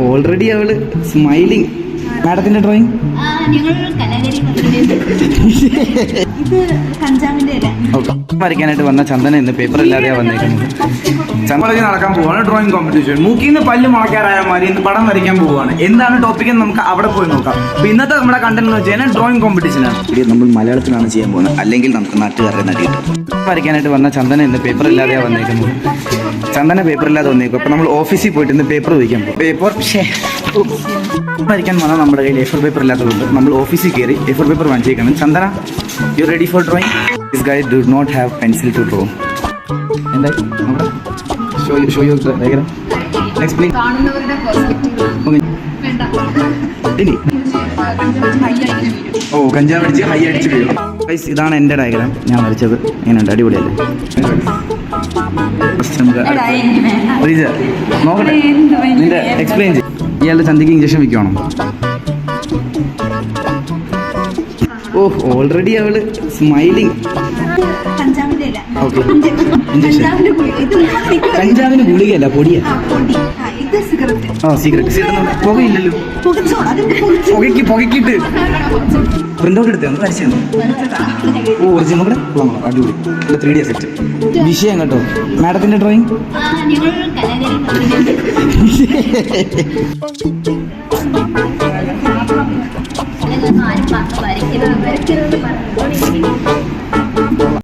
Already അവള് smiling. മാഡത്തിന്റെ drawing വരയ്ക്കാനായിട്ട് വന്ന ചന്ദന ഇന്ന് പേപ്പർ ഇല്ലാതെയാ വന്നേക്കുന്നത്. ചന്ദന നടക്കാൻ പോവാണ് ഡ്രോയിങ് കോമ്പറ്റീഷൻ. മൂക്കിന്ന് പല്ല് മുളയ്ക്കാറായ മാതിരി ഇന്ന് പടം വരയ്ക്കാൻ പോവുകയാണ്. എന്താണ് ടോപ്പിക് എന്ന് നമുക്ക് അവിടെ പോയി നോക്കാം. അപ്പൊ ഇന്നത്തെ നമ്മുടെ കണ്ടന്റ് എന്ന് വെച്ച് കഴിഞ്ഞാൽ ഡ്രോയിങ് കോമ്പറ്റീഷൻ ആണ്. നമ്മൾ മലയാളത്തിലാണ് ചെയ്യാൻ പോകുന്നത്, അല്ലെങ്കിൽ നമുക്ക് നാട്ടുകാരുടെ നടിയിട്ട് വരയ്ക്കാനായിട്ട് വന്ന ചന്ദന ഇന്ന് പേപ്പർ ഇല്ലാതെയാ വന്നേക്കുന്നത്. ചന്ദന പേപ്പർ ഇല്ലാതെ വന്നേക്കും. അപ്പൊ നമ്മൾ ഓഫീസിൽ പോയിട്ട് ഇന്ന് പേപ്പർ വയ്ക്കാൻ പോകും. പേപ്പർ വരയ്ക്കാൻ വന്നാൽ നമ്മുടെ കയ്യിൽ എ4 പേപ്പർ ഇല്ലാത്തതുകൊണ്ട് നമ്മൾ ഓഫീസിൽ കയറി എ4 പേപ്പർ വാങ്ങിച്ചേക്കണം. Chandana, you ready for drawing? This guy do not have pencil to draw. എന്തായി ഷോ യു ഡയഗ്രാം എക്സ്പ്ലെയിൻ. ഓ, കഞ്ചാവ് അടിച്ച് ഹൈ അടിച്ച് വീഴും. ഗൈസ്, ഇതാണ് എൻ്റെ ഡയഗ്രാം. ഞാൻ വരച്ചത്. എങ്ങനെയുണ്ട്? അടിപൊളിയല്ലേ? നോക്കട്ടെ, നിന്റെ എക്സ്പ്ലെയിൻ ചെയ്യും. ഇയാളുടെ ചന്തിക്ക് ഇഞ്ചക്ഷൻ വെക്കുവാണോ? ഓൾറെഡി അവള് സ്മൈലിംഗ്. കഞ്ചാവിന് ഗുളികയല്ല, പൊടിയാ. സിഗരറ്റ് പുകയില്ലല്ലോ. പുകയ്ക്കിട്ട് പ്രിന്റ് ഔട്ട് എടുത്തേ, വരച്ചു. ഒറിജിനൽ കൂടെ അടിപൊളി. 3D എഫക്റ്റ് വിഷയം കേട്ടോ. മാഡത്തിന്റെ ഡ്രോയിങ്